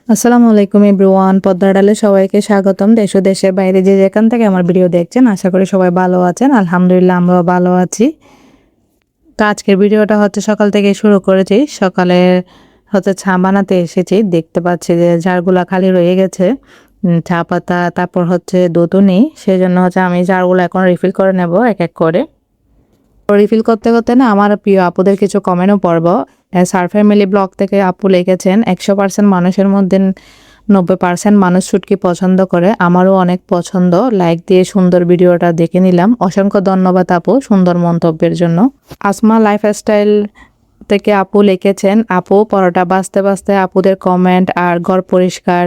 আসসালামু আলাইকুম এভরিওয়ান, পদ্মার ডালে সবাইকে স্বাগতম। দেশ ও দেশের বাইরে যে যেখান থেকে আমার ভিডিও দেখছেন, আশা করি সবাই ভালো আছেন। আলহামদুলিল্লাহ, আমরাও ভালো আছি। তো আজকের ভিডিওটা সকাল থেকে শুরু করেছি। সকালে চা বানাতে এসেছি, দেখতে পাচ্ছি যে জারগুলা খালি রয়ে গেছে। চা পাতা, তারপর দুধও নেই, সেজন্য আমি জারগুলো এখন রিফিল করে নেব এক এক করে। রিফিল করতে করতে না আমার প্রিয় আপুদের কিছু কমেন্টও পড়ব। সার ফ্যামিলি ব্লগ থেকে আপু লিখেছেন, 100% মানুষের মধ্যে 90% মানুষ শুটকি পছন্দ করে, আমারও অনেক পছন্দ। লাইক দিয়ে সুন্দর ভিডিওটা দেখে নিলাম। অসংখ্য ধন্যবাদ আপু সুন্দর মন্তব্যের জন্য। আসমা লাইফস্টাইল থেকে আপু লিখেছেন, আপু পরোটা বাজতে বাজতে আপুদের কমেন্ট আর ঘর পরিষ্কার,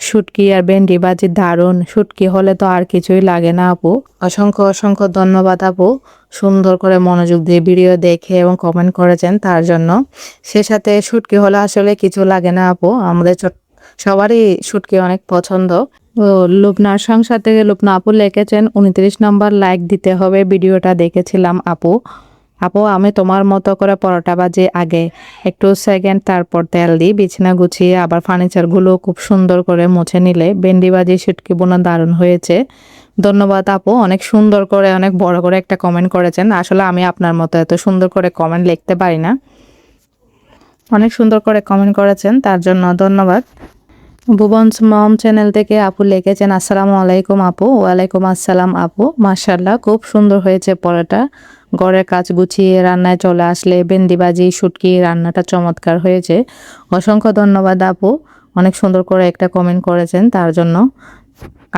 শুটকি আর ভেন্ডি ভাজি দারুণ, শুটকি হলে তো আর কিছুই লাগে না আপু। অসংখ্য অসংখ্য ধন্যবাদ আপু, সুন্দর করে মনোযোগ দিয়ে ভিডিও দেখে এবং কমেন্ট করেছেন তার জন্য। সে সাথে শুটকি হলে আসলে কিছু লাগে না আপু, আমাদের সবারই শুটকি অনেক পছন্দ। ও লুবনার সংসার থেকে লুবনা আপু লিখেছেন, 29 নম্বর লাইক দিতে হবে, ভিডিওটা দেখেছিলাম আপু। আপু আমি তোমার মতো করে পরোটা ভাজি আগে একটু সেকেন্ড, তারপর তেল দিই, বিছানা গুছিয়ে আবার ফার্নিচারগুলো খুব সুন্দর করে মুছে নিলে ভেন্ডি ভাজি শুটকি বোনা দারুণ হয়েছে। ধন্যবাদ আপু, অনেক সুন্দর করে অনেক বড় করে একটা কমেন্ট করেছেন। আসলে আমি আপনার মতো এত সুন্দর করে কমেন্ট লিখতে পারি না। অনেক সুন্দর করে কমেন্ট করেছেন, তার জন্য ধন্যবাদ। ভুবনস মম চ্যানেল থেকে আপু লিখেছেন, আসসালামু আলাইকুম আপু। ওয়ালাইকুম আসসালাম আপু, মাশাআল্লাহ খুব সুন্দর হয়েছে পরোটা। ঘরের কাজ গুছিয়ে রান্নায় চলে আসলে ভেন্ডি ভাজি শুটকি রান্নাটা চমৎকার হয়েছে। অসংখ্য ধন্যবাদ আপু, অনেক সুন্দর করে একটা কমেন্ট করেছেন, তার জন্য।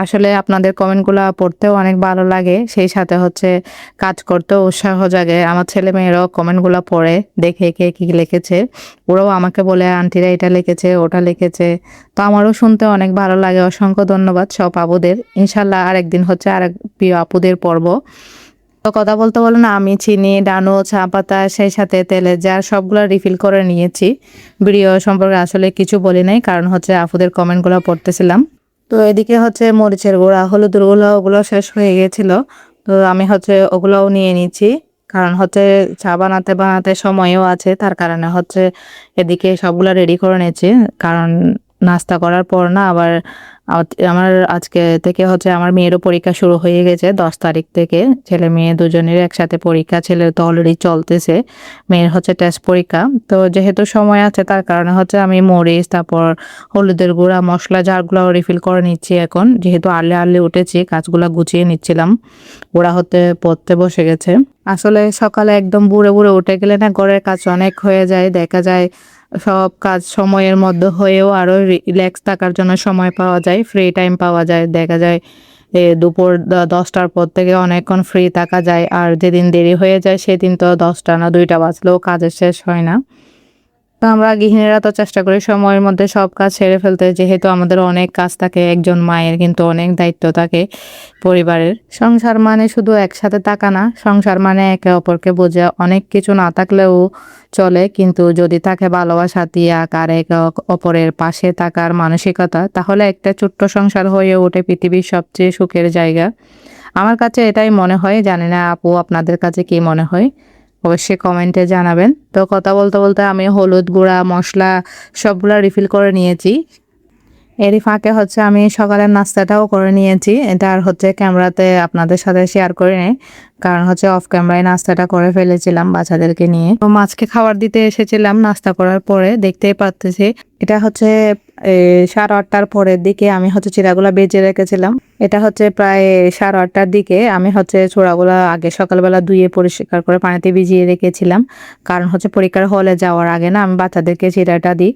আসলে আপনাদের কমেন্টগুলো পড়তেও অনেক ভালো লাগে, সেই সাথে কাজ করতেও উৎসাহ জাগে। আমার ছেলে মেয়েরাও কমেন্টগুলো পড়ে, দেখে কে কী লিখেছে, ওরাও আমাকে বলে আন্টিরা এটা লিখেছে ওটা লিখেছে। তো আমারও শুনতে অনেক ভালো লাগে। অসংখ্য ধন্যবাদ সব আপুদের। ইনশাল্লাহ আরেকদিন আরেক প্রিয় আপুদের পর্ব। তো কথা বলতে বলো না, আমি চিনি ডানো চা পাতা সেই সাথে তেলের জার সবগুলো রিফিল করে নিয়েছি। ভিডিও সম্পর্কে আসলে কিছু বলি নাই, কারণ আপুদের কমেন্টগুলো পড়তেছিলাম। তো এদিকে মরিচের গুঁড়া হলুদের গুঁড়া ওগুলো শেষ হয়ে গেছিল। তো আমি ওগুলোও নিয়ে নিচ্ছি, কারণ চা বানাতে বানাতে সময়ও আছে, তার কারণে এদিকে সবগুলো রেডি করে নিচ্ছি। কারণ নাস্তা করার পর না আবার আমার আজকে থেকে আমার মেয়েরও পরীক্ষা শুরু হয়ে গেছে 10 তারিখ থেকে। ছেলে মেয়ে দুজনের একসাথে পরীক্ষা, ছেলের তো অলরেডি চলতেছে, মেয়ের টেস্ট পরীক্ষা। তো যেহেতু সময় আছে তার কারণে আমি মরিচ, তারপর হলুদের গুঁড়া, মশলা জারগুলো রিফিল করে নিচ্ছি এখন। যেহেতু আর্লি আর্লি উঠেছি, কাজগুলো গুছিয়ে নিচ্ছিলাম। ওরা পড়তে বসে গেছে। আসলে সকালে একদম বুড়ে বুড়ে উঠে গেলে না ঘরের কাজ অনেক হয়ে যায়, দেখা যায় সব কাজ সময়ের মধ্যে হয়েও আরো রিল্যাক্স থাকার জন্য সময় পাওয়া যায়, ফ্রি টাইম পাওয়া যায়। দেখা যায় দুপুর 10টার পর থেকে অনেকক্ষণ ফ্রি থাকা যায়। আর যেদিন দেরি হয়ে যায় সেদিন তো 10টা না 2টা বাজলেও কাজের শেষ হয় না। তো আমরা গৃহিণীরা তো চেষ্টা করি সময়ের মধ্যে সব কাজ সেরে ফেলতে, যেহেতু আমাদের অনেক কাজ থাকে। একজন মায়ের কিন্তু অনেক দায়িত্ব থাকে পরিবারের। সংসার মানে শুধু একসাথে থাকা না, সংসার মানে একে অপরকে বোঝা। অনেক কিছু না থাকলেও চলে, কিন্তু যদি থাকে ভালোবাসা, ত্যাগ আর একে অপরের পাশে থাকার মানসিকতা, তাহলে একটা ছোট্ট সংসার হয়ে ওঠে পৃথিবীর সবচেয়ে সুখের জায়গা। আমার কাছে এটাই মনে হয়, জানি না আপু আপনাদের কাছে কি মনে হয়, অবশ্যই কমেন্টে জানাবেন। তো কথা বলতে বলতে আমি হলুদ গুঁড়া মশলা সবগুলা রিফিল করে নিয়েছি। এরই ফাঁকে আমি সকালের নাস্তাটাও করে নিয়েছি। এটা আর ক্যামেরাতে আপনাদের সাথে শেয়ার করে নেই, কারণ অফ ক্যামেরায় নাস্তাটা করে ফেলেছিলাম বাচ্চাদেরকে নিয়ে। তো মাছকে খাবার দিতে এসেছিলাম নাস্তা করার পরে, দেখতেই পাচ্তেছি এটা 8:30টার পরের দিকে আমি চিড়াগুলা বেজে রেখেছিলাম। এটা প্রায় 8:30টার দিকে আমি চূড়াগুলা আগে সকালবেলা ধুয়ে পরিষ্কার করে পানিতে ভিজিয়ে রেখেছিলাম। কারণ পরীক্ষার হলে যাওয়ার আগে না আমি বাচ্চাদেরকে চিড়াটা দিই।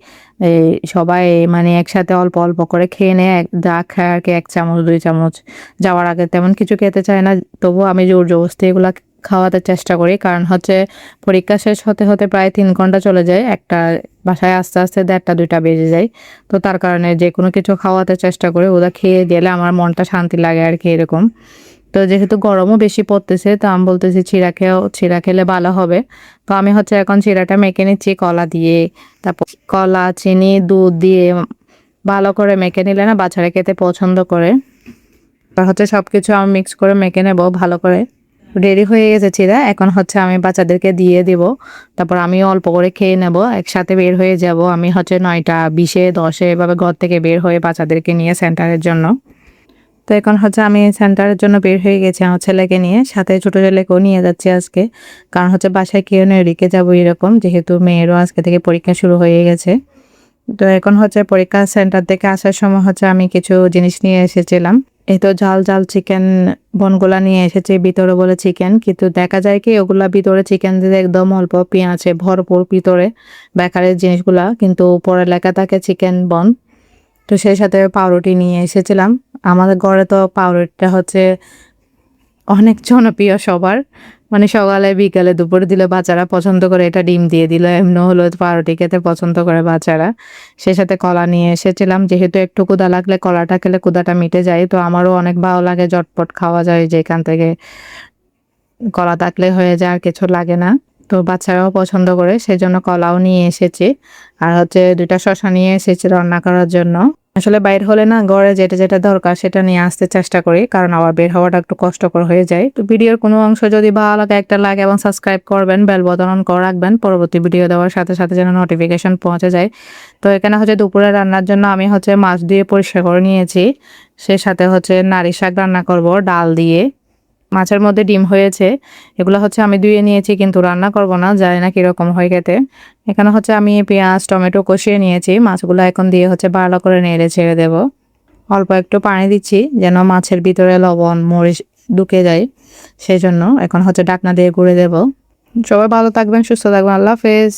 সবাই মানে একসাথে অল্প অল্প করে খেয়ে নেয়, যা খায় আর কি 1 চামচ 2 চামচ। যাওয়ার আগে তেমন কিছু খেতে চায় না, তবুও আমি জোর জবরদস্তি এগুলা খাওয়াতে চেষ্টা করি। কারণ পরীক্ষা শেষ হতে হতে প্রায় 3 ঘন্টা চলে যায়, একটা বাসায় আস্তে আস্তে 1:30 2টা বেজে যায়। তো তার কারণে যে কোনো কিছু খাওয়াতে চেষ্টা করি, ওরা খেয়ে গেলে আমার মনটা শান্তি লাগে আর কি, এরকম। তো যেহেতু গরমও বেশি পড়তেছে, তো আমি বলতেছি চিড়া খেলে ভালো হবে। তো আমি এখন চিড়াটা মেখে নিচ্ছি কলা দিয়ে, তারপর কলা চিনি দুধ দিয়ে ভালো করে মেখে নিলে না বাচ্চারা খেতে পছন্দ করে। সবকিছু আমি মিক্স করে মেখে নেব ভালো করে। রেডি হয়ে গেছে চিরা, এখন হচ্ছে আমি বাচ্চাদেরকে দিয়ে দিব, তারপর আমিও অল্প করে খেয়ে নেব, একসাথে বের হয়ে যাব। আমি হচ্ছে 9টা 20-এ 10-এ এভাবে ঘর থেকে বের হয়ে বাচ্চাদেরকে নিয়ে সেন্টারের জন্য। তো এখন হচ্ছে আমি সেন্টারের জন্য বের হয়ে গেছি আমার ছেলেকে নিয়ে, সাথে ছোট ছেলেকেও নিয়ে যাচ্ছি আজকে, কারণ হচ্ছে বাসায় কেউ নেই, রেখে যাবো এরকম, যেহেতু মেয়েরও আজকে থেকে পরীক্ষা শুরু হয়ে গেছে। তো এখন হচ্ছে পরীক্ষা সেন্টার থেকে আসার সময় হচ্ছে আমি কিছু জিনিস নিয়ে এসেছিলাম। এই তো ঝাল ঝাল চিকেন বনগুলা নিয়ে এসেছে, ভিতরে বলে চিকেন, কিন্তু দেখা যায় কি ওগুলা ভিতরে চিকেন দিতে একদম অল্প, পেঁয়াজে ভরপুর ভিতরে বেকারের জিনিসগুলা, কিন্তু উপরে লেখা থাকে চিকেন বন। তো সেই সাথে পাউরুটি নিয়ে এসেছিলাম। আমাদের ঘরে তো পাউরুটিটা হচ্ছে অনেক জনপ্রিয় সবার, মানে সকালে বিকালে দুপুরে দিলে বাচ্চারা পছন্দ করে, এটা ডিম দিয়ে দিল এমনি হলো, পাউরুটি খেতে পছন্দ করে বাচ্চারা। সেই সাথে কলা নিয়ে এসেছিলাম, যেহেতু একটু ক্ষুধা লাগলে কলাটা খেলে ক্ষুধাটা মিটে যায়, তো আমারও অনেক ভালো লাগে, ঝটপট খাওয়া যায় যেখান থেকে, কলা থাকলে হয়ে যায়, আর কিছু লাগে না। তো বাচ্চারাও পছন্দ করে, সেই জন্য কলাও নিয়ে এসেছি, আর হচ্ছে 2টা শসা নিয়ে এসেছি রান্না করার জন্য। আসলে বাইর হলে না ঘরে যেটা যেটা দরকার সেটা নিয়ে আসতে চেষ্টা করি, কারণ আবার বের হওয়াটা একটু কষ্টকর হয়ে যায়। তো ভিডিওর কোনো অংশ যদি ভালো লাগে একটা লাইক এবং সাবস্ক্রাইব করবেন, বেল বাটন অন করে রাখবেন, পরবর্তী ভিডিও দেওয়ার সাথে সাথে যেন নোটিফিকেশন পৌঁছে যায়। তো এখানে হচ্ছে দুপুরে রান্নার জন্য আমি হচ্ছে মাছ দিয়ে পরিষ্কার করে নিয়েছি, সে সাথে হচ্ছে নারী শাক রান্না করব ডাল দিয়ে। মাছের মধ্যে ডিম হয়েছে, এগুলো হচ্ছে আমি ধুয়ে নিয়েছি, কিন্তু রান্না করব না, জানি না কিরকম হয় খেতে। এখানে হচ্ছে আমি পেঁয়াজ টমেটো কষিয়ে নিয়েছি, মাছগুলো এখন দিয়ে হচ্ছে ভালো করে নেড়ে ছেড়ে দেব। অল্প একটু পানি দিচ্ছি যেন মাছের ভিতরে লবণ মরিচ ঢুকে যায়, সেই জন্য এখন হচ্ছে ঢাকনা দিয়ে গুঁড়ে দেব। সবাই ভালো থাকবেন, সুস্থ থাকবেন, আল্লাহ হাফেজ।